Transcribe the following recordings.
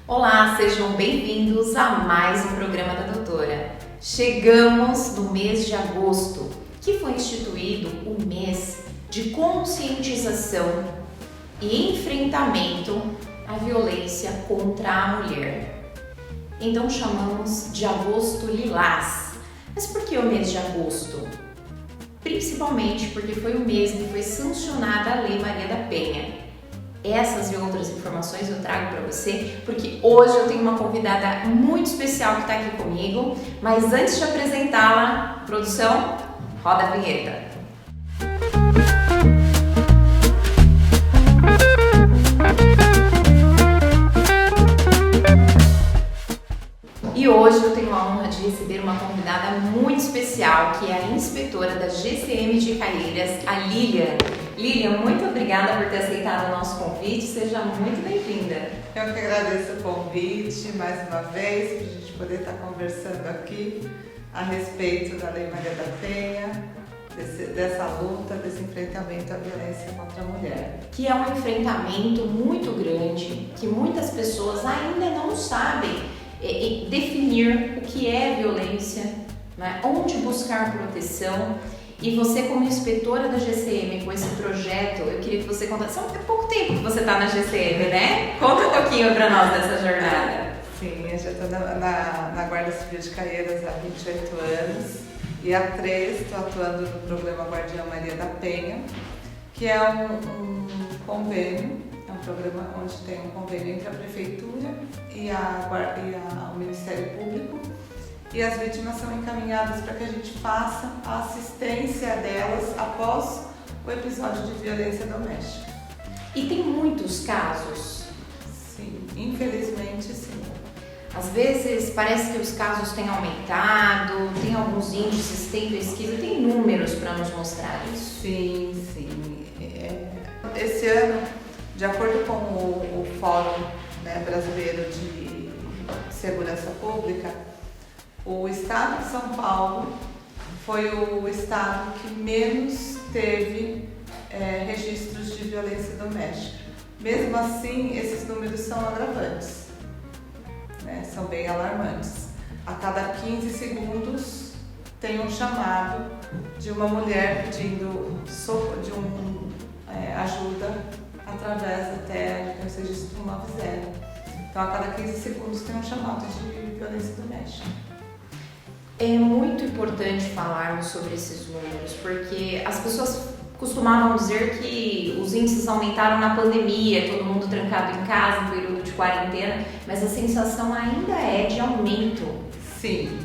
Olá, sejam bem-vindos a mais um programa da doutora. Chegamos no mês de agosto, que foi instituído o mês de conscientização e enfrentamento à violência contra a mulher. Então chamamos de agosto lilás. Mas por que o mês de agosto? Principalmente porque foi o mês em que foi sancionada a Lei Maria da Penha. Essas e outras informações eu trago para você, porque hoje eu tenho uma convidada muito especial que está aqui comigo, mas antes de apresentá-la, produção, roda a vinheta. E hoje eu tenho a honra de receber uma convidada muito especial, que é a inspetora da GCM de Caieiras, a Lilian. Lilian, muito obrigada por ter aceitado o nosso convite, seja muito bem-vinda. Eu que agradeço o convite mais uma vez, para a gente poder estar conversando aqui a respeito da Lei Maria da Penha, dessa luta, desse enfrentamento à violência contra a mulher. Que é um enfrentamento muito grande, que muitas pessoas ainda não sabem definir o que é violência, né? Onde buscar proteção. E você, como inspetora da GCM, com esse projeto, eu queria que você contasse. É pouco tempo que você está na GCM, né? Conta um pouquinho para nós dessa jornada. Sim, eu já estou na Guarda Civil de Caieiras há 28 anos e há 3 estou atuando no programa Guardiã Maria da Penha, que é um convênio, é um programa onde tem um convênio entre a Prefeitura e o Ministério Público. E as vítimas são encaminhadas para que a gente faça a assistência delas após o episódio de violência doméstica. E tem muitos casos? Sim, infelizmente sim. Às vezes parece que os casos têm aumentado, tem alguns índices, tem pesquisa, tem números para nos mostrar isso. Sim, sim. Esse ano, de acordo com o Fórum, né, Brasileiro de Segurança Pública, o estado de São Paulo foi o estado que menos teve registros de violência doméstica. Mesmo assim, esses números são agravantes, né? São bem alarmantes. A cada 15 segundos tem um chamado de uma mulher pedindo ajuda através até do registro 190. Então, a cada 15 segundos tem um chamado de violência doméstica. É muito importante falarmos sobre esses números, porque as pessoas costumavam dizer que os índices aumentaram na pandemia, todo mundo trancado em casa, no período de quarentena, mas a sensação ainda é de aumento. Sim,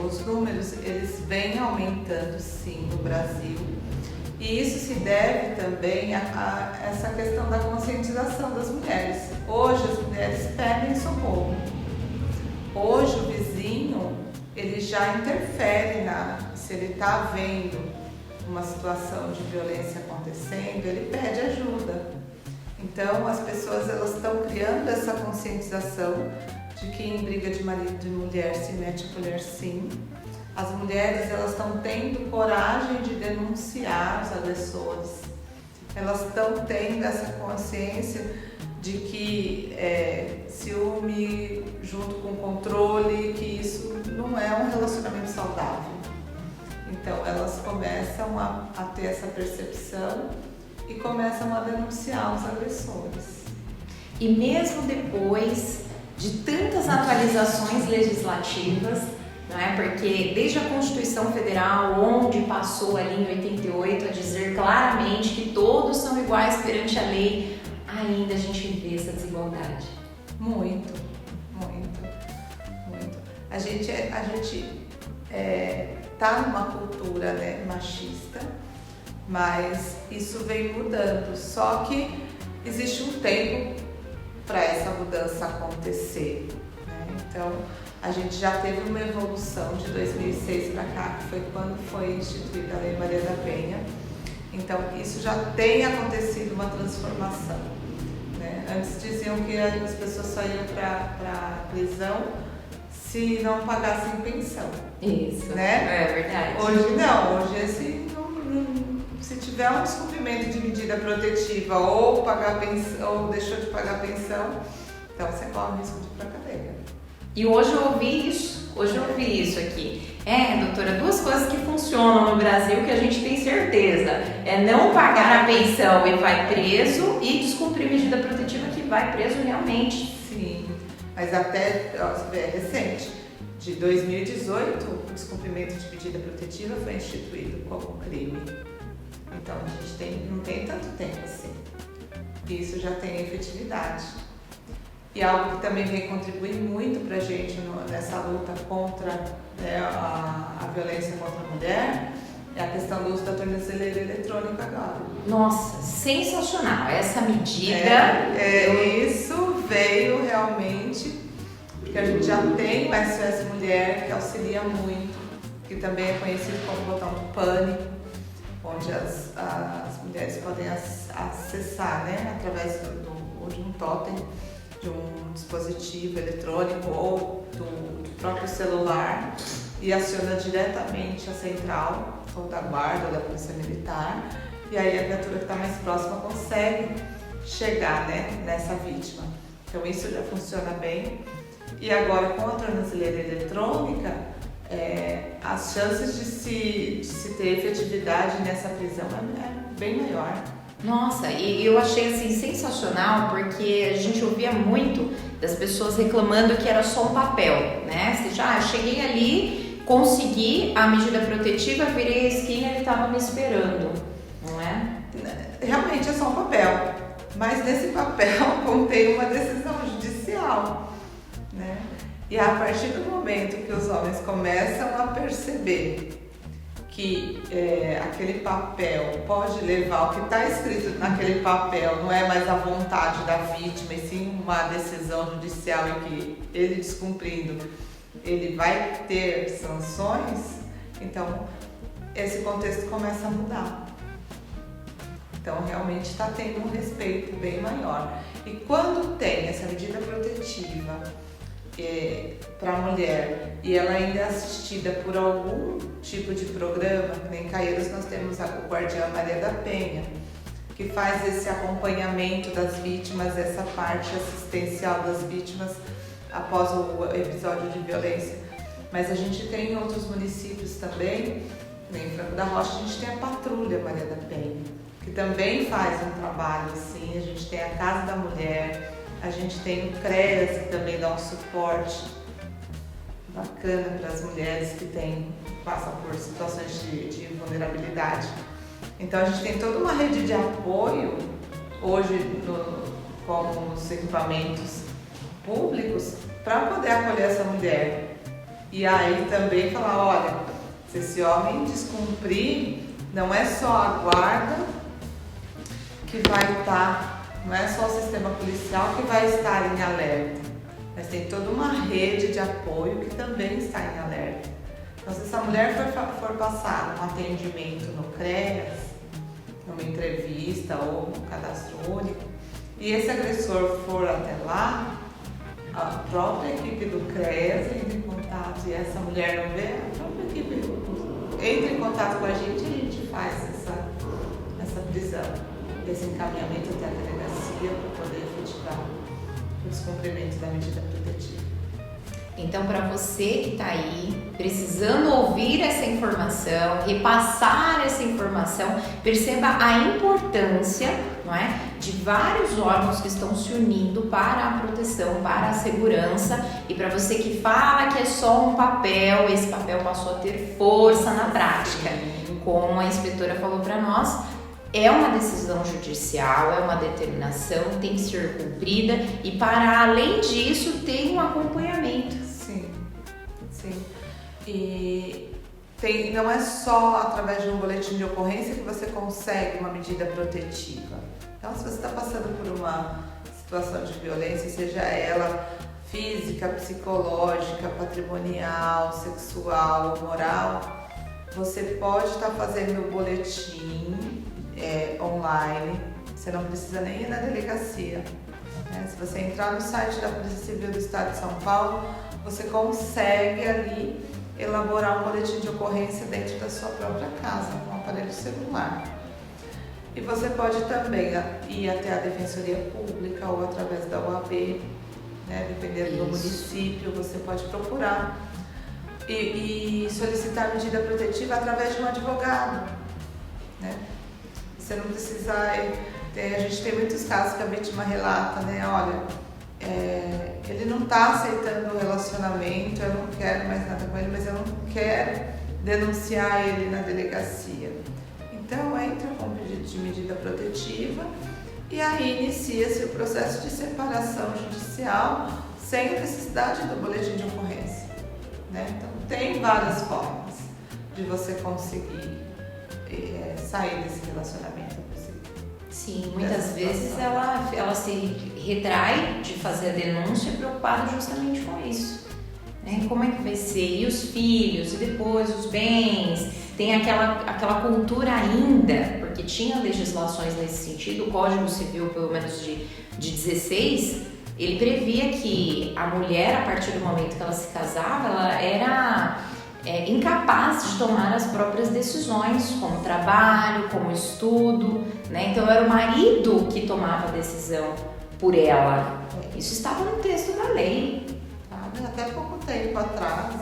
os números eles vêm aumentando sim no Brasil, e isso se deve também a essa questão da conscientização das mulheres. Hoje as mulheres pedem socorro. Hoje o vizinho ele já interfere se ele está vendo uma situação de violência acontecendo, ele pede ajuda. Então as pessoas elas estão criando essa conscientização de que em briga de marido e de mulher se mete a colher sim. As mulheres elas estão tendo coragem de denunciar os agressores. Elas estão tendo essa consciência de que ciúme junto com controle, que isso não é um relacionamento saudável. Então elas começam a ter essa percepção e começam a denunciar os agressores. E mesmo depois de tantas atualizações legislativas, né, porque desde a Constituição Federal, onde passou ali em 88 a dizer claramente que todos são iguais perante a lei, ainda a gente vê essa desigualdade. Muito. A gente tá numa cultura, né, machista, mas isso vem mudando. Só que existe um tempo para essa mudança acontecer, né? Então a gente já teve uma evolução de 2006 para cá, que foi quando foi instituída a Lei Maria da Penha. Então isso já tem acontecido uma transformação, né? Antes diziam que as pessoas só iam para prisão se não pagassem pensão. Isso, né? É verdade. Hoje não, hoje se tiver um descumprimento de medida protetiva ou pagar pensão, ou deixou de pagar pensão, então você corre o risco de ir para E hoje eu ouvi isso aqui. Doutora, duas coisas que funcionam no Brasil que a gente tem certeza. É não pagar a pensão e vai preso, e descumprir medida protetiva que vai preso realmente. Sim, mas até, você vê, é recente. De 2018, o descumprimento de medida protetiva foi instituído como crime. Então a gente não tem tanto tempo assim. E isso já tem efetividade. E algo que também vem contribuir muito para a gente nessa luta contra a violência contra a mulher é a questão do uso da tornozeleira eletrônica agora. Nossa, sensacional! Essa medida... Isso veio realmente, porque a gente já tem o SOS Mulher, que auxilia muito, que também é conhecido como botão do pânico, onde as mulheres podem acessar, através de um totem, de um dispositivo eletrônico ou do próprio celular, e aciona diretamente a central, ou da guarda ou da polícia militar, e aí a viatura que está mais próxima consegue chegar nessa vítima. Então isso já funciona bem. E agora com a tornozeleira eletrônica, as chances de se ter efetividade nessa prisão é bem maior. Nossa, e eu achei assim sensacional, porque a gente ouvia muito das pessoas reclamando que era só um papel, né? Você já, cheguei ali, consegui a medida protetiva, virei a esquina e ele estava me esperando, não é? Realmente é só um papel, mas nesse papel contém uma decisão judicial, né? E a partir do momento que os homens começam a perceber que aquele papel pode levar, o que está escrito naquele papel não é mais a vontade da vítima, e sim uma decisão judicial em que ele descumprindo, ele vai ter sanções, então esse contexto começa a mudar. Então realmente está tendo um respeito bem maior. E quando tem essa medida protetiva para a mulher e ela ainda é assistida por algum tipo de programa, que nem em Caieiros nós temos o Guardiã Maria da Penha, que faz esse acompanhamento das vítimas, essa parte assistencial das vítimas após o episódio de violência. Mas a gente tem em outros municípios também, em Franco da Rocha, a gente tem a Patrulha Maria da Penha, que também faz um trabalho assim. A gente tem a Casa da Mulher, a gente tem o CREAS, que também dá um suporte bacana para as mulheres que passam por situações de vulnerabilidade. Então a gente tem toda uma rede de apoio hoje com os equipamentos públicos para poder acolher essa mulher. E aí também falar, olha, se esse homem descumprir, não é só a guarda que vai estar, não é só o sistema policial que vai estar em alerta, mas tem toda uma rede de apoio que também está em alerta. Então, se essa mulher for passar um atendimento no CREAS, numa entrevista ou no cadastro único, e esse agressor for até lá, a própria equipe do CREAS entra em contato, e essa mulher não vê, a própria equipe entra em contato com a gente faz essa prisão, esse encaminhamento até a delegacia para poder efetivar o descumprimento da medida protetiva. Então, para você que está aí precisando ouvir essa informação, repassar essa informação, perceba a importância, não é, de vários órgãos que estão se unindo para a proteção, para a segurança. E para você que fala que é só um papel, esse papel passou a ter força na prática. Como a inspetora falou para nós, é uma decisão judicial, é uma determinação, tem que ser cumprida, e para além disso tem um acompanhamento. Sim. E não é só através de um boletim de ocorrência que você consegue uma medida protetiva. Então, se você está passando por uma situação de violência, seja ela física, psicológica, patrimonial, sexual ou moral, você pode estar fazendo o boletim online, você não precisa nem ir na delegacia. Se você entrar no site da Polícia Civil do Estado de São Paulo, você consegue ali elaborar um boletim de ocorrência dentro da sua própria casa, com um aparelho celular. E você pode também ir até a Defensoria Pública ou através da OAB, né? Dependendo do município, você pode procurar e solicitar medida protetiva através de um advogado, né? Você não precisa... a gente tem muitos casos que a vítima relata, né? Olha, ele não está aceitando o relacionamento, eu não quero mais nada com ele, mas eu não quero denunciar ele na delegacia. Então, entra com um pedido de medida protetiva e aí inicia-se o processo de separação judicial sem a necessidade do boletim de ocorrência, né? Então, tem várias formas de você conseguir sair desse relacionamento abusivo. Sim, muitas vezes ela se retrai de fazer a denúncia preocupada justamente com isso, né? Como é que vai ser? E os filhos? E depois os bens? Tem aquela cultura ainda, porque tinha legislações nesse sentido, o Código Civil, pelo menos de 16, ele previa que a mulher, a partir do momento que ela se casava, ela era incapaz de tomar as próprias decisões, como trabalho, como estudo, né? Então era o marido que tomava a decisão por ela. Isso estava no texto da lei. Até pouco tempo atrás,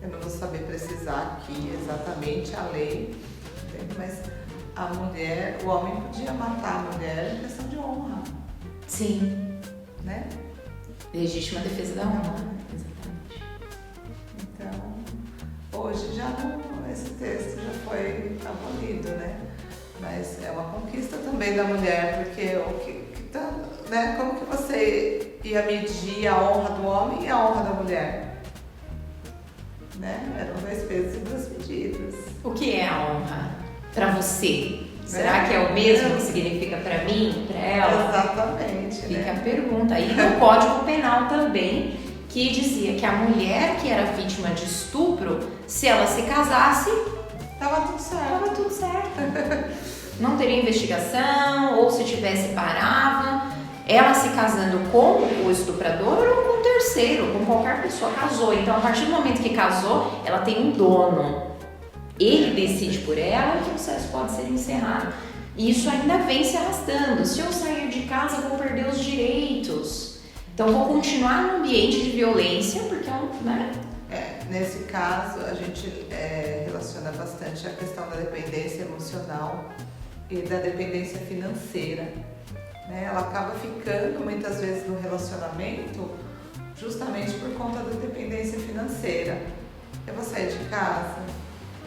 eu não vou saber precisar aqui exatamente a lei, mas a mulher, o homem podia matar a mulher em questão de honra. Sim. Né? Legítima defesa da honra. Exatamente. Então, hoje já não, esse texto já foi abolido, né? Mas é uma conquista também da mulher, porque né? Como que você ia medir a honra do homem e a honra da mulher? Né? Eram 2 pesos e 2 medidas. O que é a honra para você? Será que é o mesmo que significa para mim, para ela? Exatamente. Fica a pergunta. E no Código Penal também, que dizia que a mulher que era vítima de estupro, se ela se casasse, tava tudo certo. Tava tudo certo. Não teria investigação, ou se tivesse, parava. Ela se casando com o estuprador ou com o terceiro, com qualquer pessoa, casou. Então, a partir do momento que casou, ela tem um dono. Ele decide por ela, o processo pode ser encerrado. E isso ainda vem se arrastando. Se eu sair de casa, vou perder os direitos. Então, vou continuar no ambiente de violência, porque né? Nesse caso, a gente relaciona bastante a questão da dependência emocional e da dependência financeira. Né? Ela acaba ficando muitas vezes no relacionamento justamente por conta da dependência financeira. Eu vou sair de casa,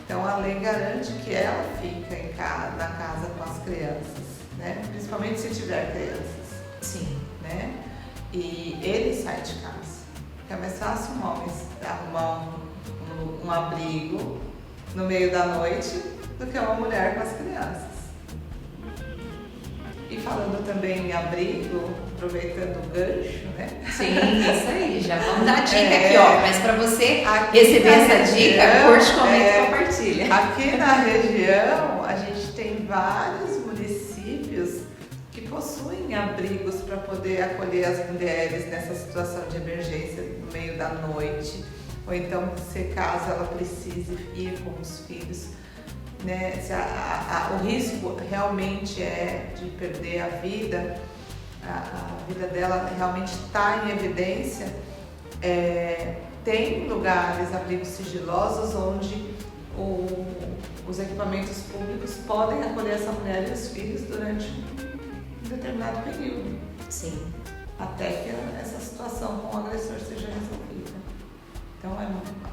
então a lei garante que ela fica na casa com as crianças, né? Principalmente se tiver crianças. Sim. Né? E ele sai de casa. É mais fácil um homem arrumar um abrigo no meio da noite do que uma mulher com as crianças. E falando também em abrigo, aproveitando o gancho, né? Sim, isso aí, já vamos dar a dica aqui, ó. Mas para você aqui receber essa dica, curte, comenta e compartilha. Aqui na região, a gente tem vários municípios que possuem abrigos para poder acolher as mulheres nessa situação de emergência no meio da noite. Ou então, se caso ela precise ir com os filhos. Né, se o risco realmente é de perder a vida dela realmente está em evidência, tem lugares, abrigos sigilosos, onde os equipamentos públicos podem acolher essa mulher e os filhos durante um determinado período. Sim. Até que essa situação com o agressor seja resolvida. Então,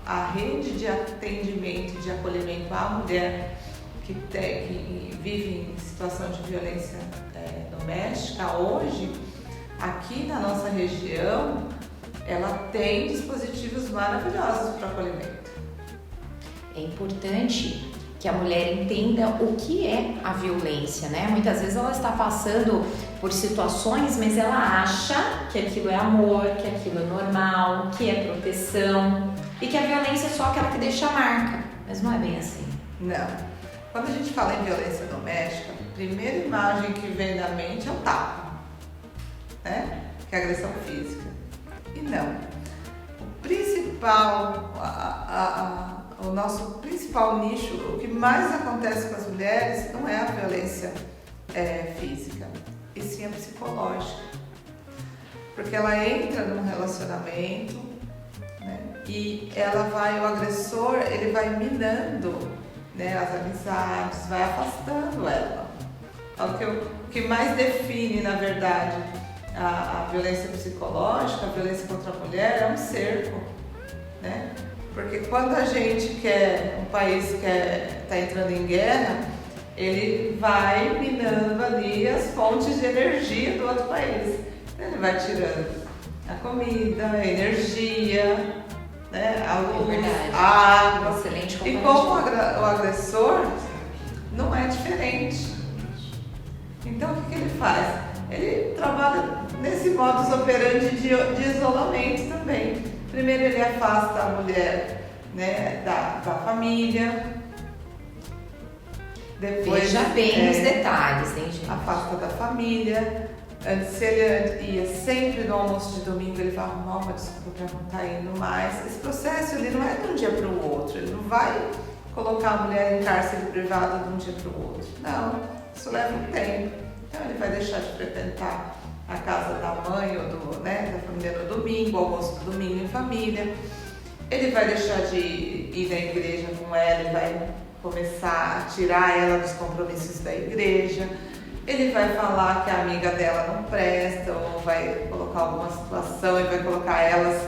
a rede de atendimento, de acolhimento à mulher que vive em situação de violência doméstica, hoje, aqui na nossa região, ela tem dispositivos maravilhosos para acolhimento. É importante que a mulher entenda o que é a violência, né? Muitas vezes ela está passando por situações, mas ela acha que aquilo é amor, que aquilo é normal, que é proteção e que a violência é só aquela que deixa a marca, mas não é bem assim. Não. Quando a gente fala em violência doméstica, a primeira imagem que vem na mente é o tapa, né? Que é a agressão física. E não. O principal, o nosso principal nicho, o que mais acontece com as mulheres não é a violência física, e sim a psicológica. Porque ela entra num relacionamento, né? E o agressor, ele vai minando, né, as amizades, vai afastando ela. O que mais define, na verdade, a violência psicológica, a violência contra a mulher, é um cerco, né? Porque quando a gente quer, um país está entrando em guerra, ele vai minando ali as fontes de energia do outro país. Ele vai tirando a comida, a energia, né, a luz, a água. Excelente e como o agressor não é diferente. Então o que ele faz? Ele trabalha nesse modus operandi de isolamento também. Primeiro ele afasta a mulher, né, da família. Depois, veja bem os detalhes, hein, gente? Afasta da família. Se ele ia sempre no almoço de domingo, ele vai arrumar uma desculpa para não estar indo mais. Esse processo ele não é de um dia para o outro. Ele não vai colocar a mulher em cárcere privado de um dia para o outro. Não, isso leva um tempo. Então ele vai deixar de frequentar a casa da mãe ou da família no domingo, o almoço do domingo em família. Ele vai deixar de ir na igreja com ela, ele vai começar a tirar ela dos compromissos da igreja. Ele vai falar que a amiga dela não presta, ou vai colocar alguma situação e vai colocar elas,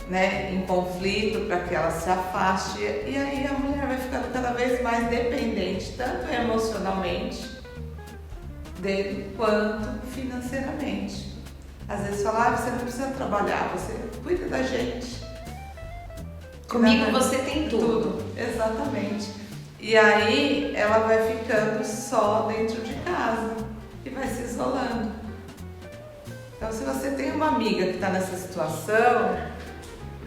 né, em conflito para que ela se afaste. E aí a mulher vai ficando cada vez mais dependente, tanto emocionalmente dele quanto financeiramente. Às vezes fala, você não precisa trabalhar, você cuida da gente. Comigo você tem tudo. Exatamente. E aí ela vai ficando só dentro de casa e vai se isolando. Então se você tem uma amiga que está nessa situação,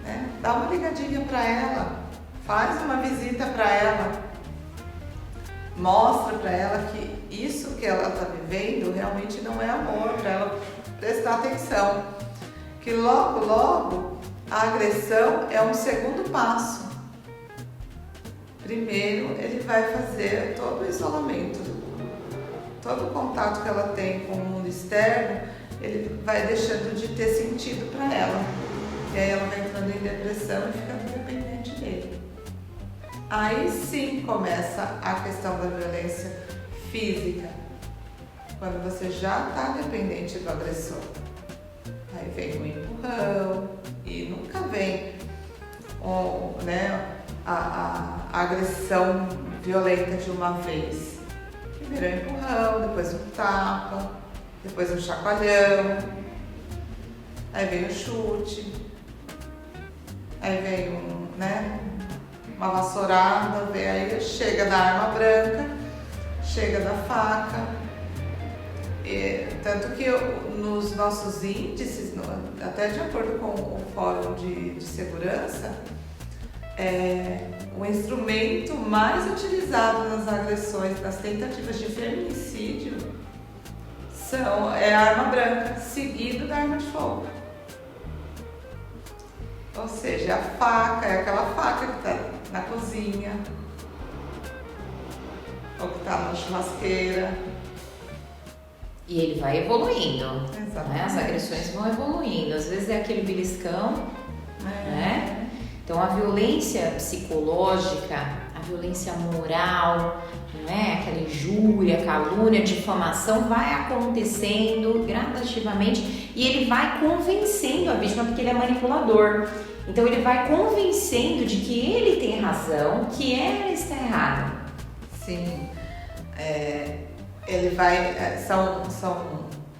né, dá uma ligadinha para ela, faz uma visita para ela, mostra para ela que isso que ela está vivendo realmente não é amor, para ela prestar atenção. Que logo, logo a agressão é um segundo passo. Primeiro, ele vai fazer todo o isolamento, todo o contato que ela tem com o mundo externo, ele vai deixando de ter sentido para ela. E aí ela vai entrando em depressão e ficando dependente dele. Aí sim começa a questão da violência física, quando você já está dependente do agressor. Aí vem o empurrão e nunca vem a agressão violenta de uma vez. Primeiro é o empurrão, depois o tapa, depois o chacoalhão, aí vem o chute, aí vem uma vassourada, aí chega da arma branca, chega da faca. Tanto que nos nossos índices, até de acordo com o Fórum de Segurança, o instrumento mais utilizado nas agressões, nas tentativas de feminicídio, é a arma branca, seguido da arma de fogo. Ou seja, a faca é aquela faca que está na cozinha, ou que está na churrasqueira. E ele vai evoluindo. Exatamente. Né? As agressões vão evoluindo. Às vezes é aquele beliscão, né? Então a violência psicológica, a violência moral, né? Aquela injúria, calúnia, difamação vai acontecendo gradativamente e ele vai convencendo a vítima, porque ele é manipulador. Então ele vai convencendo de que ele tem razão, que ela está errada. Sim. Ele vai,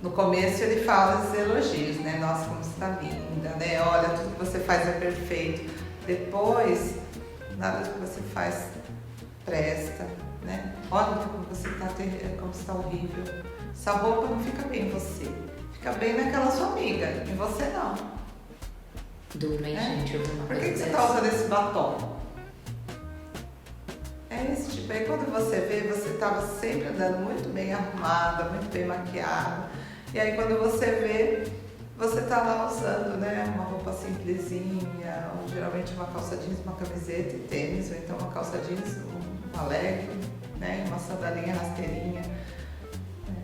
no começo ele fala os elogios, né? Nossa, como você está linda, né? Olha, tudo que você faz é perfeito. Depois, nada do que você faz presta, né? Olha como você está horrível. Essa roupa não fica bem em você. Fica bem naquela sua amiga, em você não. Duro, hein, gente? Por que você está usando esse batom? É esse tipo. Aí quando você vê, você estava sempre andando muito bem arrumada, muito bem maquiada. E aí quando você vê, você está lá usando, né, uma roupa simplesinha, ou geralmente uma calça jeans, uma camiseta e tênis, ou então uma calça jeans, uma legging, né, uma sandalinha rasteirinha.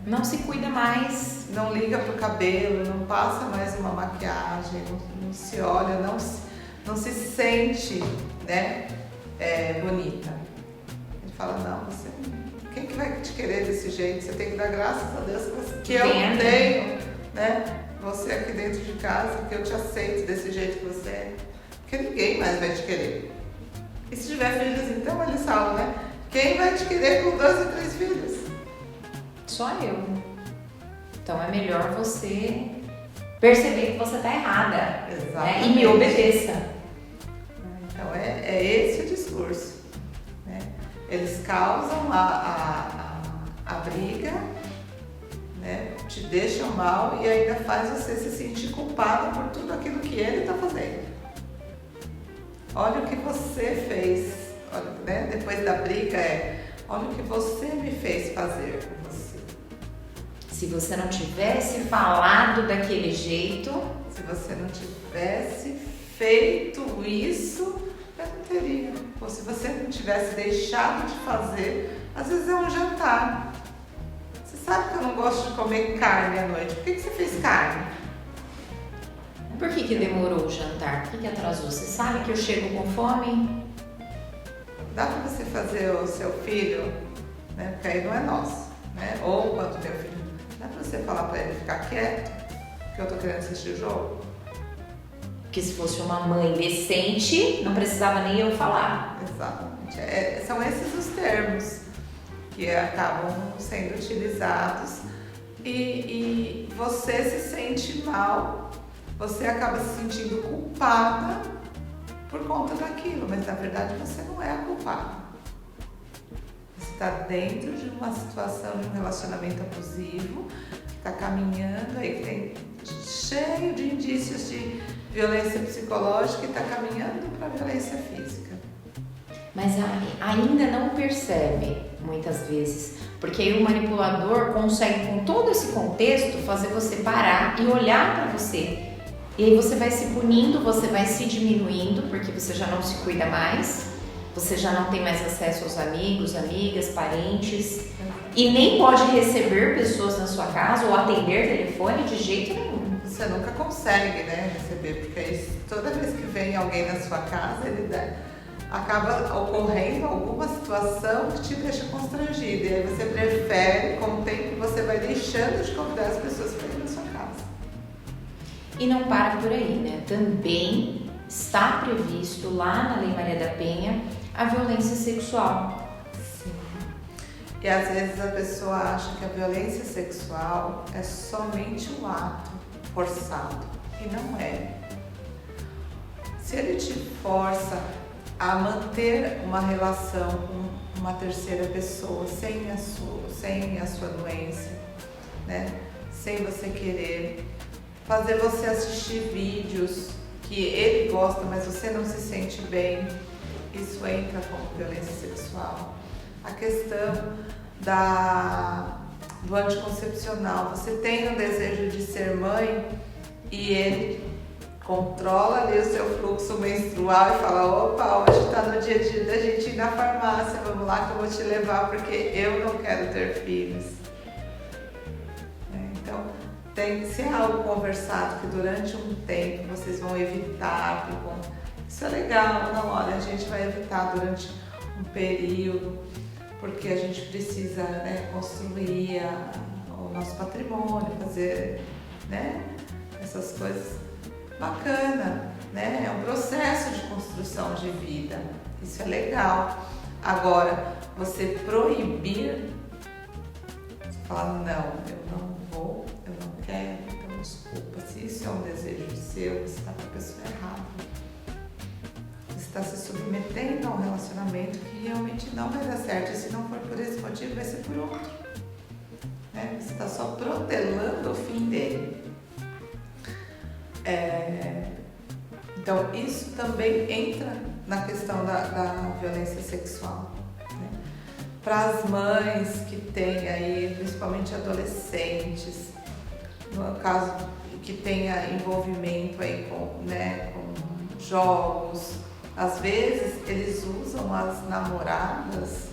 Não se cuida mais. Não liga pro cabelo, não passa mais uma maquiagem, não se olha, não se sente, né, bonita. Ele fala, não, você, quem que vai te querer desse jeito? Você tem que dar graças a Deus que eu tenho, né, você aqui dentro de casa, que eu te aceito desse jeito que você é. Porque ninguém mais vai te querer. E se tiver filhos, então eles falam, né? Quem vai te querer com 2 ou 3 filhos? Só eu. Então é melhor você perceber que você está errada, né? E me obedeça. Então é esse o discurso, né? Eles causam a briga, né? Te deixam mal e ainda faz você se sentir culpado por tudo aquilo que ele está fazendo. Olha o que você fez, olha, né? Depois da briga olha o que você me fez fazer com você. Se você não tivesse falado daquele jeito, se você não tivesse feito isso, eu não teria. Ou se você não tivesse deixado de fazer, às vezes é um jantar. Você sabe que eu não gosto de comer carne à noite. Por que você fez carne? Por que demorou o jantar? Por que atrasou? Você sabe que eu chego com fome? Dá para você fazer o seu filho, né? Porque aí não é nosso, né? Ou quando teu filho, dá para você falar para ele ficar quieto, que eu tô querendo assistir o jogo? Porque se fosse uma mãe decente, não precisava nem eu falar. Exatamente. São esses os termos que acabam sendo utilizados e você se sente mal. Você acaba se sentindo culpada por conta daquilo, mas na verdade você não é a culpada. Você está dentro de uma situação de um relacionamento abusivo, que está caminhando aí, que tem cheio de indícios de violência psicológica e está caminhando para a violência física. Mas ainda não percebe, muitas vezes, porque aí o manipulador consegue, com todo esse contexto, fazer você parar e olhar para você. E aí você vai se punindo, você vai se diminuindo, porque você já não se cuida mais, você já não tem mais acesso aos amigos, amigas, parentes, e nem pode receber pessoas na sua casa ou atender telefone de jeito nenhum. Você nunca consegue, né, receber, porque toda vez que vem alguém na sua casa, acaba ocorrendo alguma situação que te deixa constrangida. E aí você prefere, com o tempo, você vai deixando de convidar as pessoas para ir na sua casa. E não para por aí, né? Também está previsto lá na Lei Maria da Penha a violência sexual. Sim. E às vezes a pessoa acha que a violência sexual é somente um ato forçado. E não é. Se ele te força a manter uma relação com uma terceira pessoa sem a sua anuência, né? Sem você querer, fazer você assistir vídeos que ele gosta, mas você não se sente bem, isso entra como violência sexual. A questão do anticoncepcional, você tem o desejo de ser mãe e ele controla ali o seu fluxo menstrual e fala, opa, hoje está no dia a dia da gente ir na farmácia, vamos lá que eu vou te levar porque eu não quero ter filhos. Então, tem que ser algo conversado que durante um tempo vocês vão evitar. Isso é legal, não, olha, a gente vai evitar durante um período porque a gente precisa, né, construir o nosso patrimônio, fazer, né, essas coisas. Bacana, né? É um processo de construção de vida. Isso é legal. Agora, você proibir, você falar, não, eu não vou, eu não quero, então desculpa. Se isso é um desejo seu, você está com a pessoa errada. Você está se submetendo a um relacionamento que realmente não vai dar certo. E se não for por esse motivo, vai ser por outro. Né? Você está só protelando o fim dele. Então, isso também entra na questão da violência sexual. Né? Para as mães que têm aí, principalmente adolescentes, no caso que tenha envolvimento aí com jogos, às vezes eles usam as namoradas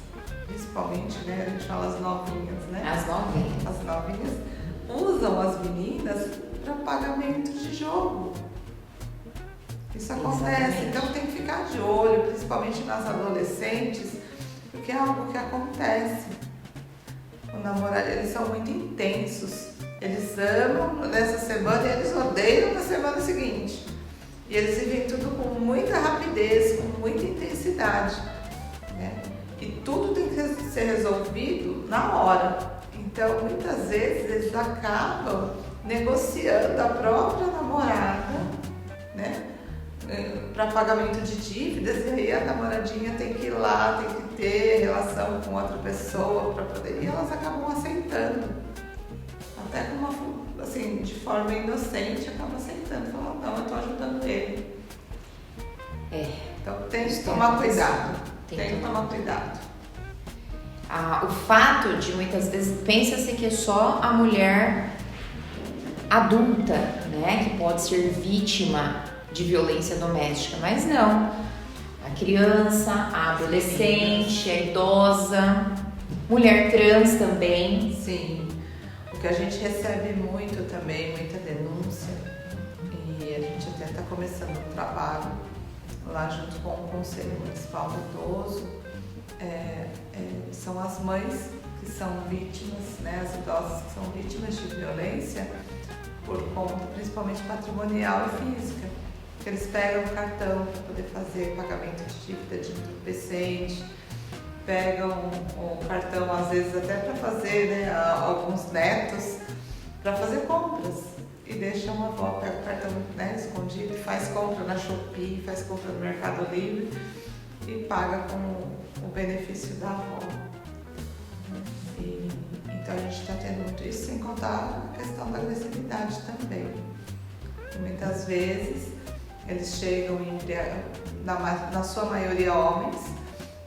principalmente, né, a gente fala as novinhas, né? As novinhas. As novinhas usam as meninas para pagamento de jogo. Isso acontece, Exatamente. então tem que ficar de olho, principalmente nas adolescentes, porque é algo que acontece. O namorado, eles são muito intensos. Eles amam nessa semana e eles odeiam na semana seguinte. E eles vivem tudo com muita rapidez, com muita intensidade, né? E tudo tem que ser resolvido na hora. Então, muitas vezes, eles acabam negociando a própria namorada, né, para pagamento de dívidas, e aí a namoradinha tem que ir lá, tem que ter relação com outra pessoa para poder. E elas acabam aceitando. Até com uma, assim, de forma inocente, acabam aceitando. Falando, não, eu tô ajudando ele. Então tem que tomar cuidado. Tem que tomar cuidado. O fato de muitas vezes pensa-se que é só a mulher adulta, né, que pode ser vítima de violência doméstica, mas não. A criança, a adolescente, a idosa, mulher trans também. Sim. O que a gente recebe muito também, muita denúncia, e a gente até está começando um trabalho lá junto com o Conselho Municipal do Idoso, são as mães que são vítimas, né, as idosas que são vítimas de violência por conta principalmente patrimonial e física. Que eles pegam o cartão para poder fazer pagamento de dívida de entorpecente, pegam o cartão às vezes até para fazer, né, alguns netos, para fazer compras. E deixam a avó, pega o cartão, né, escondido, faz compra na Shopee, faz compra no Mercado Livre e paga com o benefício da avó. Então a gente está tendo muito isso, sem contar a questão da agressividade também. E muitas vezes eles chegam na sua maioria homens,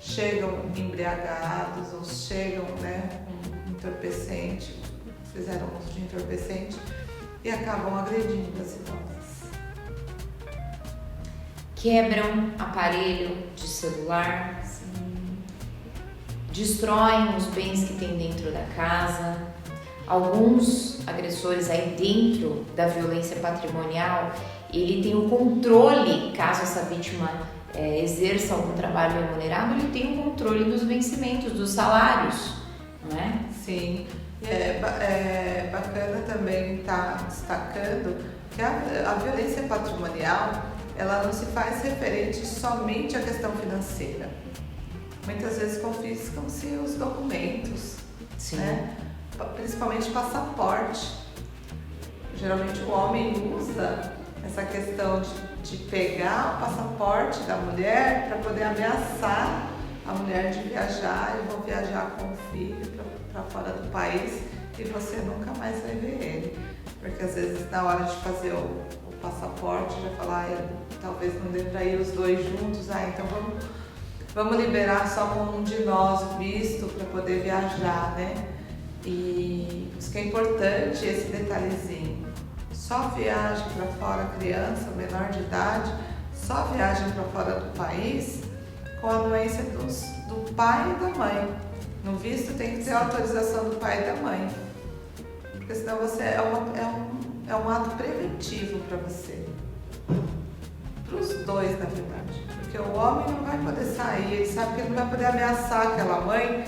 chegam embriagados ou chegam, né, com entorpecente, fizeram uso de entorpecente e acabam agredindo as idosas. Quebram aparelho de celular, Sim. destroem os bens que tem dentro da casa. Alguns agressores aí dentro da violência patrimonial, ele tem o controle, caso essa vítima exerça algum trabalho remunerado, ele tem o controle dos vencimentos, dos salários, não é? Sim. É bacana também estar destacando que a violência patrimonial, ela não se faz referente somente à questão financeira. Muitas vezes confiscam-se os documentos, Sim. né? Principalmente passaporte. Geralmente o homem usa essa questão de pegar o passaporte da mulher para poder ameaçar a mulher de viajar. Eu vou viajar com o filho para fora do país e você nunca mais vai ver ele. Porque às vezes na hora de fazer o passaporte já falar, talvez não dê para ir os dois juntos, então vamos liberar só com um de nós o visto para poder viajar, né? E por isso que é importante esse detalhezinho. Só viagem para fora a criança, menor de idade, só viagem para fora do país com a anuência do pai e da mãe. No visto tem que ter a autorização do pai e da mãe. Porque senão você é um ato preventivo para você. Para os dois, na verdade. Porque o homem não vai poder sair, ele sabe que ele não vai poder ameaçar aquela mãe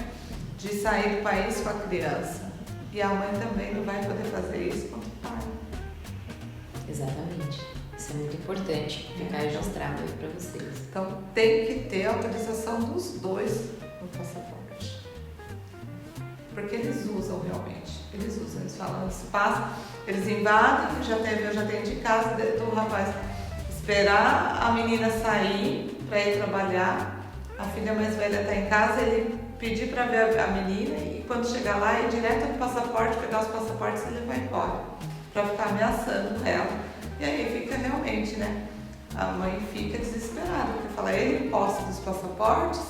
de sair do país com a criança. E a mãe também não vai poder fazer isso contra o pai. Exatamente. Isso é muito importante ficar registrado aí para vocês. Então tem que ter a autorização dos dois no passaporte. Porque eles usam realmente. Eles falam, eles passam, eles invadem, eu já tenho de casa do rapaz esperar a menina sair para ir trabalhar, a filha mais velha está em casa, ele pedir para ver a menina e quando chegar lá ir direto no passaporte, pegar os passaportes e ele vai embora, para ficar ameaçando ela. E aí fica realmente, né? A mãe fica desesperada, porque fala, ele em posse dos passaportes,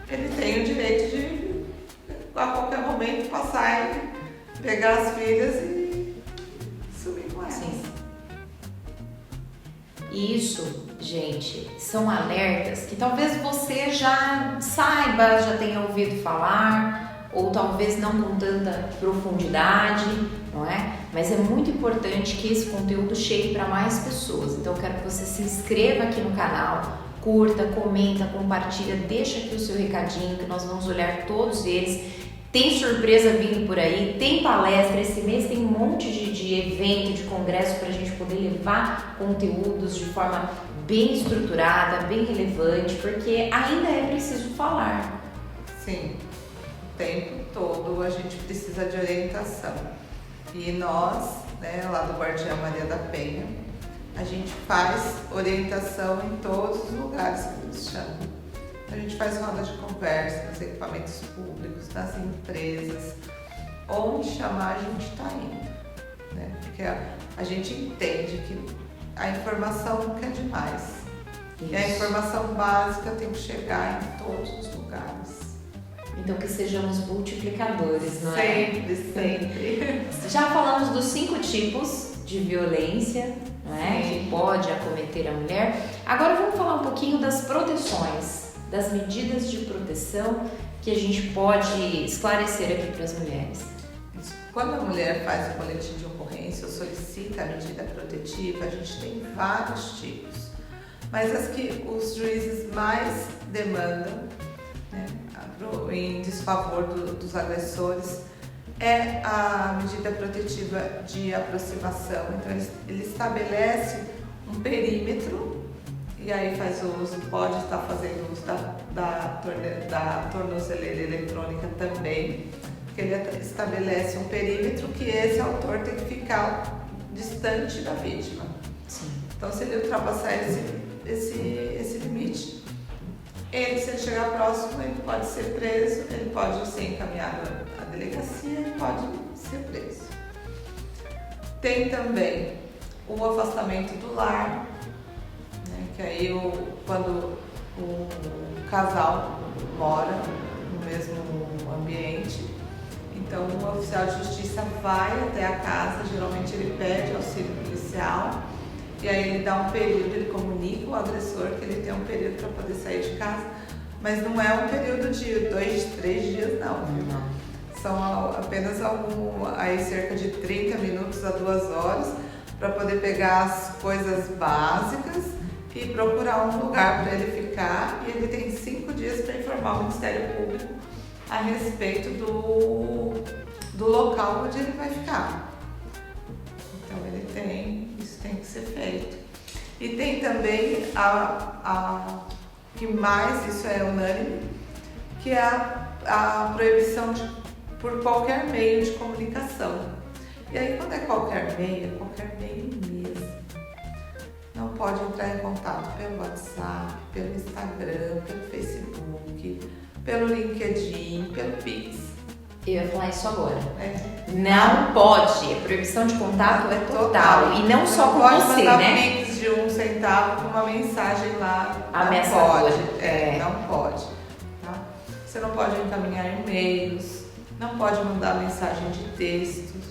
ele tem o direito de a qualquer momento passar e pegar as filhas e subir com elas. Sim. E isso gente, são alertas que talvez você já saiba, já tenha ouvido falar, ou talvez não com tanta profundidade, não é? Mas é muito importante que esse conteúdo chegue para mais pessoas. Então eu quero que você se inscreva aqui no canal, curta, comenta, compartilha, deixa aqui o seu recadinho que nós vamos olhar todos eles. Tem surpresa vindo por aí, tem palestra, esse mês tem um monte de evento, de congresso para a gente poder levar conteúdos de forma bem estruturada, bem relevante, porque ainda é preciso falar. Sim, o tempo todo a gente precisa de orientação. E nós, né, lá do Guardiã Maria da Penha, a gente faz orientação em todos os lugares que nos chamam. A gente faz roda de conversa nos equipamentos públicos, nas empresas, onde chamar a gente está indo, né? Porque a gente entende que a informação nunca é demais. Isso. E a informação básica tem que chegar em todos os lugares. Então que sejamos multiplicadores, não é? Sempre, sempre. Já falamos dos 5 tipos de violência, não é? Que pode acometer a mulher. Agora vamos falar um pouquinho das proteções, das medidas de proteção que a gente pode esclarecer aqui para as mulheres. Quando a mulher faz o boletim de ocorrência ou solicita a medida protetiva, a gente tem vários tipos, mas as que os juízes mais demandam, né, em desfavor dos agressores, é a medida protetiva de aproximação. Então ele estabelece um perímetro e aí faz o uso, pode estar fazendo uso da tornozeleira eletrônica também, porque ele estabelece um perímetro que esse autor tem que ficar distante da vítima. Sim. Então, se ele ultrapassar esse limite, se ele chegar próximo, ele pode ser preso, ele pode ser encaminhado à delegacia, ele pode ser preso. Tem também o afastamento do lar, né, que aí quando o casal mora no mesmo ambiente, então o oficial de justiça vai até a casa, geralmente ele pede auxílio policial, e aí ele dá um período, ele comunica o agressor que ele tem um período para poder sair de casa, mas não é um período de 2, 3 dias não, viu? Não. São apenas aí cerca de 30 minutos a 2 horas para poder pegar as coisas básicas e procurar um lugar para ele ficar, e ele tem 5 dias para informar o Ministério Público a respeito do local onde ele vai ficar. Então isso tem que ser feito. E tem também que mais, isso é unânime, que é a proibição por qualquer meio de comunicação. E aí quando é qualquer meio mesmo. Não pode entrar em contato pelo WhatsApp, pelo Instagram, pelo Facebook, pelo LinkedIn, pelo Pix. Eu ia falar isso agora. Não pode. A proibição de contato é total. E não só com pode você, mandar né? Pix de 1 centavo com uma mensagem lá. Ameaçadora. Não pode. Não pode. Tá? Você não pode encaminhar e-mails, não pode mandar mensagem de texto.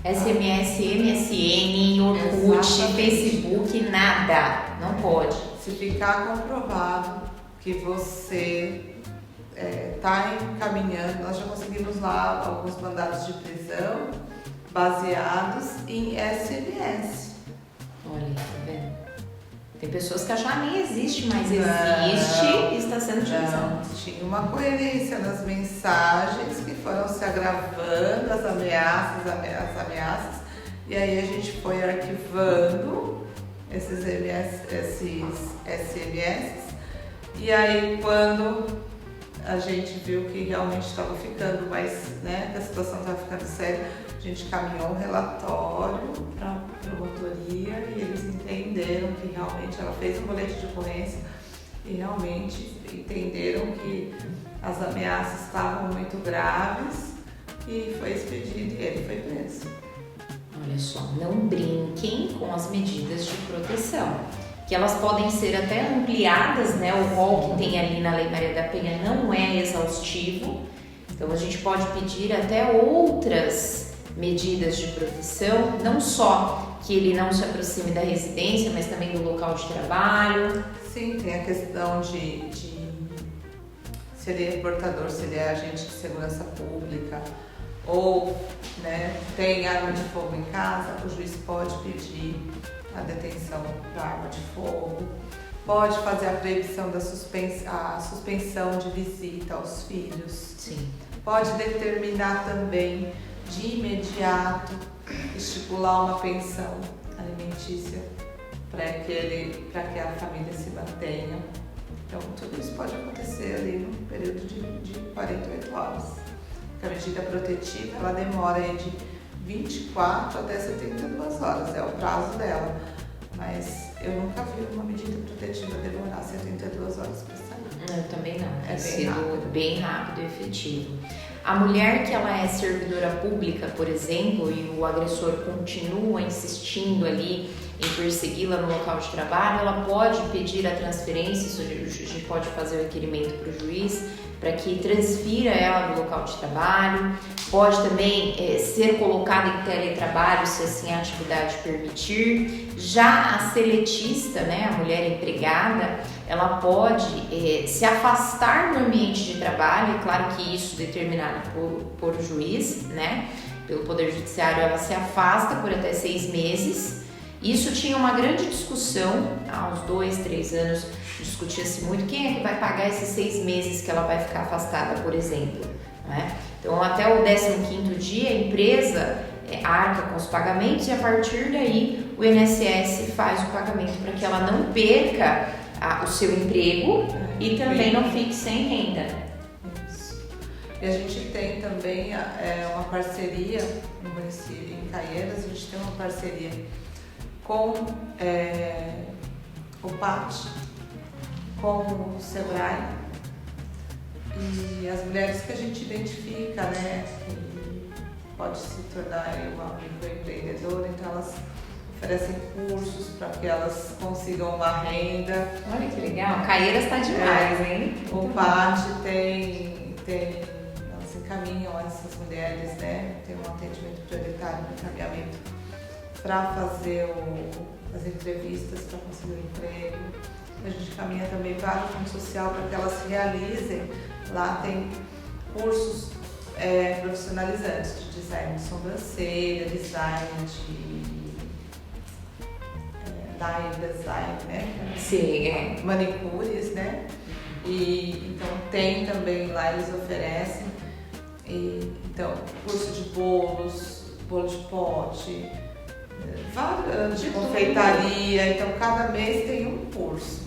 SMS, MSN, Orkut, Exatamente. Facebook, nada. Não pode. Se ficar comprovado que você está encaminhando, nós já conseguimos lá alguns mandados de prisão baseados em SMS. Olha, tá vendo? Tem pessoas que acham nem existe, mas existe e está sendo utilizado. Não, tinha uma coerência nas mensagens que foram se agravando, as ameaças, e aí a gente foi arquivando esses SMS, e aí quando a gente viu que realmente estava ficando mais, né, que a situação estava ficando séria, a gente caminhou um relatório para a promotoria e eles entenderam que realmente ela fez um boletim de ocorrência e realmente entenderam que as ameaças estavam muito graves e foi expedido e ele foi preso. Olha só, não brinquem com as medidas de proteção, que elas podem ser até ampliadas, né? O rol que tem ali na Lei Maria da Penha não é exaustivo, então a gente pode pedir até outras medidas de proteção, não só que ele não se aproxime da residência, mas também do local de trabalho? Sim, tem a questão de se ele é portador, se ele é agente de segurança pública ou, né, tem arma de fogo em casa, o juiz pode pedir a detenção da arma de fogo, pode fazer a proibição da suspensão de visita aos filhos. Sim. Pode determinar também de imediato estipular uma pensão alimentícia para que a família se mantenha. Então, tudo isso pode acontecer ali no período de 48 horas. Porque a medida protetiva, ela demora aí de 24 até 72 horas, é o prazo dela. Mas eu nunca vi uma medida protetiva demorar 72 horas para sair. Eu também não. É bem rápido e efetivo. A mulher que ela é servidora pública, por exemplo, e o agressor continua insistindo ali em persegui-la no local de trabalho, ela pode pedir a transferência, o juiz pode fazer o requerimento para o juiz para que transfira ela do local de trabalho, pode também ser colocada em teletrabalho se assim a atividade permitir. Já a seletista, né, a mulher empregada, ela pode se afastar no ambiente de trabalho, é claro que isso determinado por juiz, né, pelo Poder Judiciário, ela se afasta por até 6 meses. Isso tinha uma grande discussão, há uns 2, 3 anos, discutia-se muito quem é que vai pagar esses 6 meses que ela vai ficar afastada, por exemplo, né? Então, até o 15º dia, a empresa arca com os pagamentos e a partir daí o INSS faz o pagamento para que ela não perca o seu emprego e também não fique sem renda. Isso. E a gente tem também uma parceria no município, em Caieiras, a gente tem uma parceria com o PAT, com o SEBRAE e as mulheres que a gente identifica, né, que pode se tornar uma microempreendedora, então elas oferecem cursos para que elas consigam uma renda. Olha que legal, Caieiras está demais, hein? O PAT tem, elas encaminham essas mulheres, né, tem um atendimento prioritário no encaminhamento para fazer as entrevistas para conseguir um emprego. A gente caminha também para o Fundo Social para que elas se realizem. Lá tem cursos profissionalizantes de design de sobrancelha, design design, né? Sim, manicures, né? E então tem também lá, eles oferecem então curso de bolos, bolo de pote, de confeitaria, então cada mês tem um curso,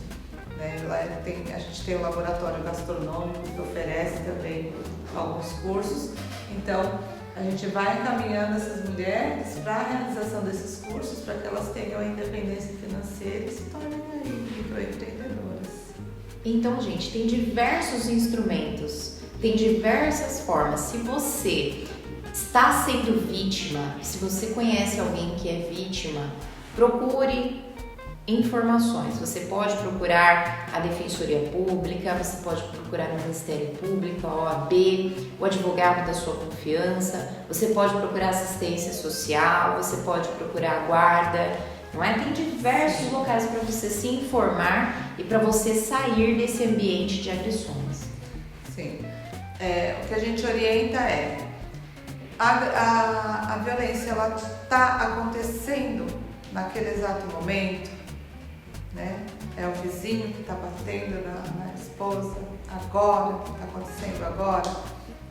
né? Lá a gente tem um laboratório gastronômico que oferece também alguns cursos, então a gente vai encaminhando essas mulheres para a realização desses cursos para que elas tenham a independência financeira e se tornem aí microempreendedoras. Então, gente, tem diversos instrumentos, tem diversas formas. Se você está sendo vítima, se você conhece alguém que é vítima, procure informações. Você pode procurar a Defensoria Pública, você pode procurar o Ministério Público, a OAB, o advogado da sua confiança, você pode procurar assistência social, você pode procurar a guarda, não é? Tem diversos locais para você se informar e para você sair desse ambiente de agressões. Sim. O que a gente orienta a violência, ela está acontecendo naquele exato momento, né? É o vizinho que está batendo na esposa agora, está acontecendo agora.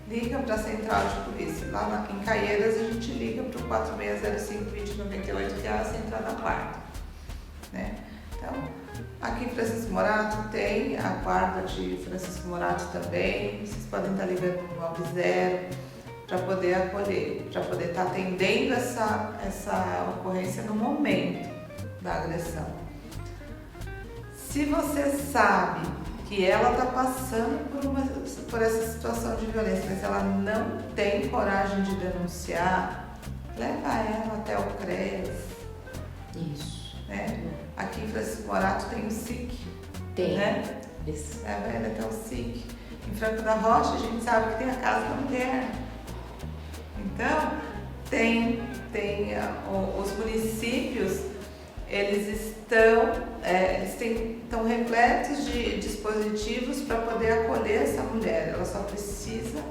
Liga para a central de polícia. Lá em Caieiras a gente liga para o 4605-2098, que é a central da guarda, né? Então, aqui em Francisco Morato tem a guarda de Francisco Morato também. Vocês podem estar ligando no 90 para poder acolher, para poder estar atendendo essa ocorrência no momento da agressão. Se você sabe que ela está passando por essa situação de violência, mas ela não tem coragem de denunciar, leva ela até o CREAS. Isso. Né? Aqui em Francisco Morato tem o SIC. Tem. Né? Isso. Leva ela até o SIC. Em Franco da Rocha a gente sabe que tem a Casa da Mulher. Então, Os municípios, eles estão repletos de dispositivos para poder acolher essa mulher. Ela só precisa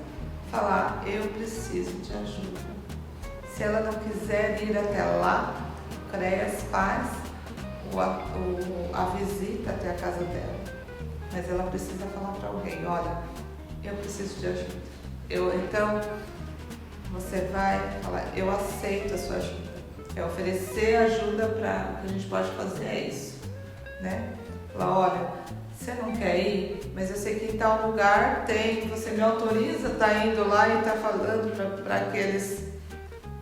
falar, eu preciso de ajuda. Se ela não quiser ir até lá, o CREAS faz a visita até a casa dela. Mas ela precisa falar para alguém, olha, eu preciso de ajuda. Então, você vai falar, eu aceito a sua ajuda. É oferecer ajuda para o que a gente pode fazer, é isso, né? Falar, olha, você não quer ir, mas eu sei que em tal lugar tem, você me autoriza, tá indo lá e tá falando para que eles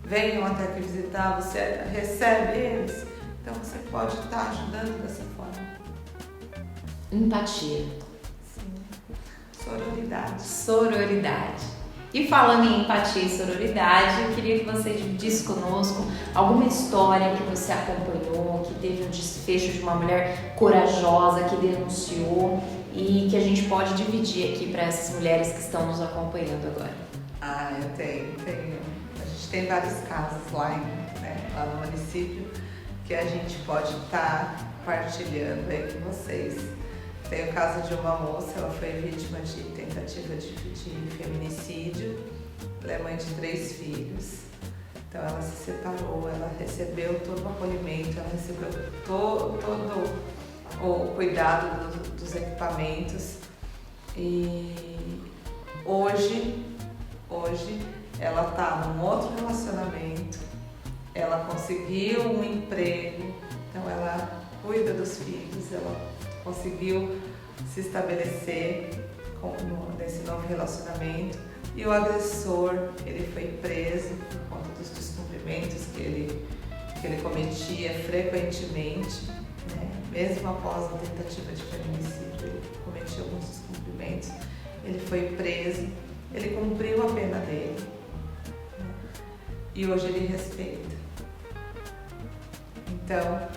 venham até aqui visitar, você recebe eles, então você pode estar ajudando dessa forma. Empatia. Sim. Sororidade. Sororidade. E falando em empatia e sororidade, eu queria que você dividisse conosco alguma história que você acompanhou, que teve um desfecho de uma mulher corajosa, que denunciou e que a gente pode dividir aqui para essas mulheres que estão nos acompanhando agora. Eu tenho. A gente tem vários casos lá no município que a gente pode estar partilhando aí com vocês. Tem o caso de uma moça, ela foi vítima de tentativa de feminicídio, ela é mãe de 3 filhos, então ela se separou, ela recebeu todo o acolhimento, ela recebeu todo o cuidado dos equipamentos e hoje ela está num outro relacionamento, ela conseguiu um emprego, então ela cuida dos filhos, ela conseguiu se estabelecer nesse novo relacionamento e o agressor, ele foi preso por conta dos descumprimentos que ele cometia frequentemente, né? Mesmo após a tentativa de feminicídio, ele cometia alguns descumprimentos, ele foi preso, ele cumpriu a pena dele, né? E hoje ele respeita. Então,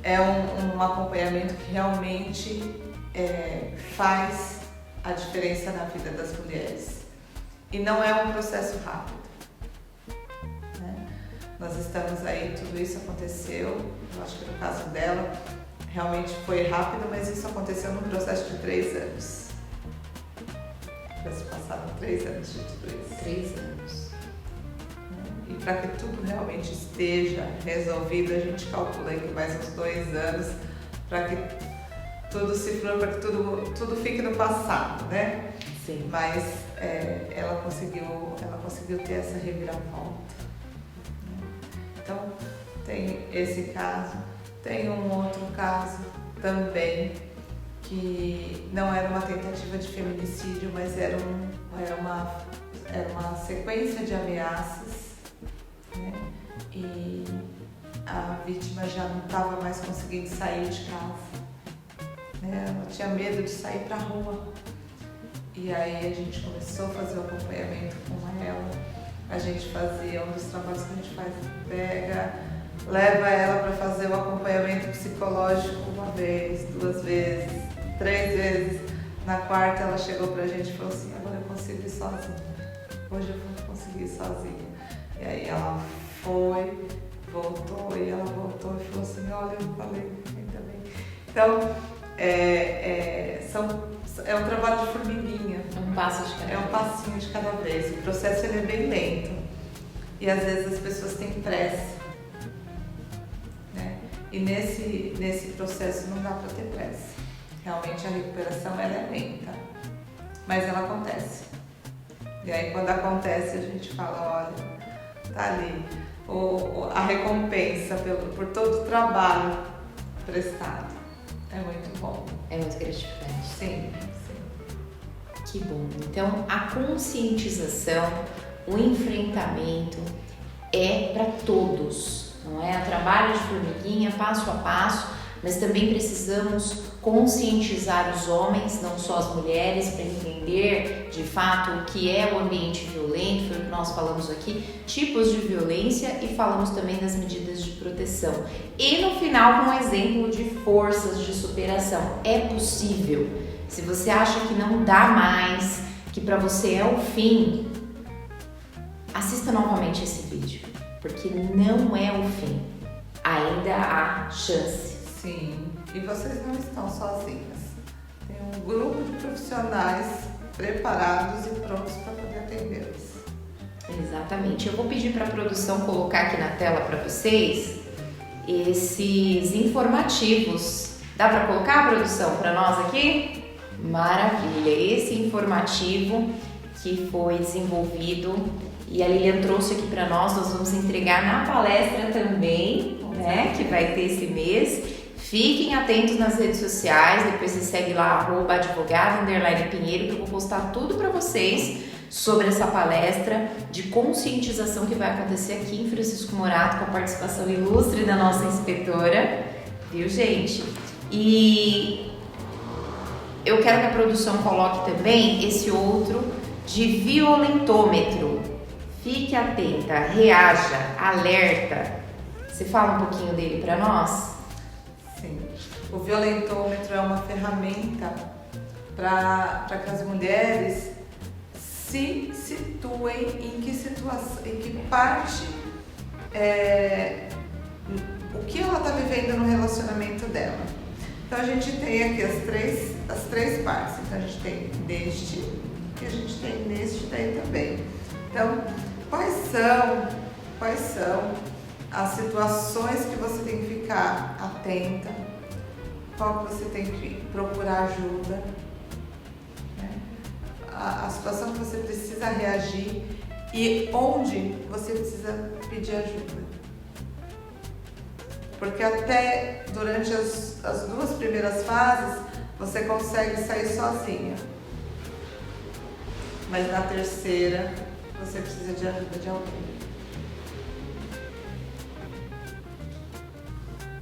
é um acompanhamento que realmente faz a diferença na vida das mulheres. E não é um processo rápido, né? Nós estamos aí, tudo isso aconteceu, eu acho que no caso dela, realmente foi rápido, mas isso aconteceu num processo de 3 anos. Se passaram 3 anos de tudo isso. 3 anos. E para que tudo realmente esteja resolvido, a gente calcula aí que mais uns 2 anos para que tudo se flua, para que tudo fique no passado, né? Sim. Mas ela conseguiu ter essa reviravolta. Então, tem esse caso. Tem um outro caso também que não era uma tentativa de feminicídio, mas era uma sequência de ameaças, né? E a vítima já não estava mais conseguindo sair de casa, né? Ela tinha medo de sair para a rua. E aí a gente começou a fazer o acompanhamento com ela. A gente fazia, um dos trabalhos que a gente faz, leva ela para fazer o acompanhamento psicológico 1 vez, 2 vezes, 3 vezes. Na 4ª ela chegou pra gente e falou assim, agora eu consigo ir sozinha. Hoje eu vou conseguir ir sozinha. E aí ela foi, voltou, e ela voltou e falou assim, olha, eu falei, ainda bem. Então, é um trabalho de formiguinha. É um passo de cada vez. É um passinho de cada vez. O processo ele é bem lento. E às vezes as pessoas têm pressa, né? E nesse processo não dá para ter pressa. Realmente a recuperação ela é lenta, mas ela acontece. E aí quando acontece a gente fala, olha, tá ali a recompensa por todo o trabalho prestado. É muito bom. É muito gratificante. Sim. Que bom. Então, a conscientização, o enfrentamento é para todos, não é? O trabalho de formiguinha, passo a passo, mas também precisamos conscientizar os homens, não só as mulheres, para entender de fato o que é o ambiente violento, foi o que nós falamos aqui, tipos de violência e falamos também das medidas de proteção. E no final, com um exemplo de forças de superação. É possível. Se você acha que não dá mais, que para você é o fim, assista novamente esse vídeo. porque não é o fim, ainda há chance. Sim, e vocês não estão sozinhas. Tem um grupo de profissionais preparados e prontos para poder atendê-los. Exatamente. Eu vou pedir para a produção colocar aqui na tela para vocês esses informativos. Dá para colocar, a produção, para nós aqui? Maravilha! Esse informativo que foi desenvolvido e a Lilian trouxe aqui para nós vamos entregar na palestra também, né? Que vai ter esse mês. Fiquem atentos nas redes sociais, depois você segue lá, @advogado_pinheiro, que eu vou postar tudo para vocês sobre essa palestra de conscientização que vai acontecer aqui em Francisco Morato, com a participação ilustre da nossa inspetora, viu, gente? E eu quero que a produção coloque também esse outro de violentômetro. Fique atenta, reaja, alerta. Você fala um pouquinho dele para nós? Sim, o violentômetro é uma ferramenta para que as mulheres se situem em que situação, em que parte, o que ela está vivendo no relacionamento dela. Então a gente tem aqui as três partes. Então a gente tem neste e a gente tem neste daí também. Então, quais são as situações que você tem que ficar atenta, qual que você tem que procurar ajuda, né? A situação que você precisa reagir e onde você precisa pedir ajuda. Porque até durante as duas primeiras fases você consegue sair sozinha, mas na terceira você precisa de ajuda de alguém.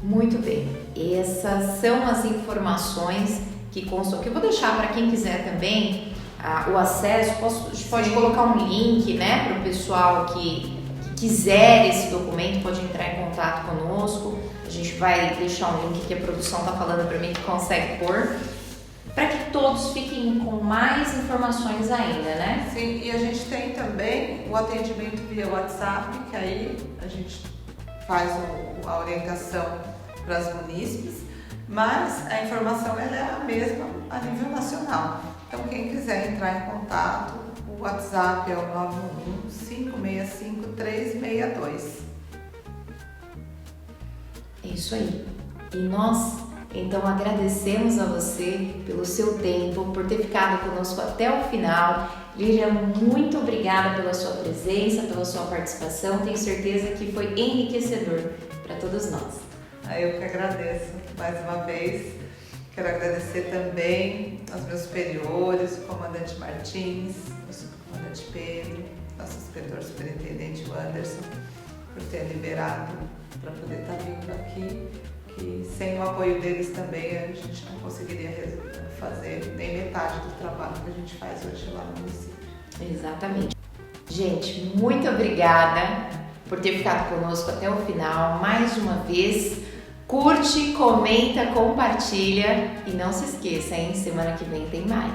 Muito bem, essas são as informações que constam, que eu vou deixar para quem quiser também o acesso, pode colocar um link, né, para o pessoal que quiser esse documento, pode entrar em contato conosco, a gente vai deixar um link que a produção está falando para mim que consegue pôr, para que todos fiquem com mais informações ainda, né? Sim, e a gente tem também o atendimento via WhatsApp, que aí a gente faz a orientação para as munícipes, mas a informação ela é a mesma a nível nacional. Então quem quiser entrar em contato, o WhatsApp é o 915655362. É isso aí. E nós, então, agradecemos a você pelo seu tempo, por ter ficado conosco até o final. Lilian, muito obrigada pela sua presença, pela sua participação. Tenho certeza que foi enriquecedor para todos nós. Eu que agradeço mais uma vez. Quero agradecer também aos meus superiores, o comandante Martins, o subcomandante Pedro, nosso inspetor superintendente Anderson, por ter liberado para poder estar vindo aqui, que sem o apoio deles também a gente não conseguiria fazer nem metade do trabalho que a gente faz hoje lá no município. Exatamente. Gente, muito obrigada por ter ficado conosco até o final. Mais uma vez, curte, comenta, compartilha e não se esqueça, hein? Semana que vem tem mais.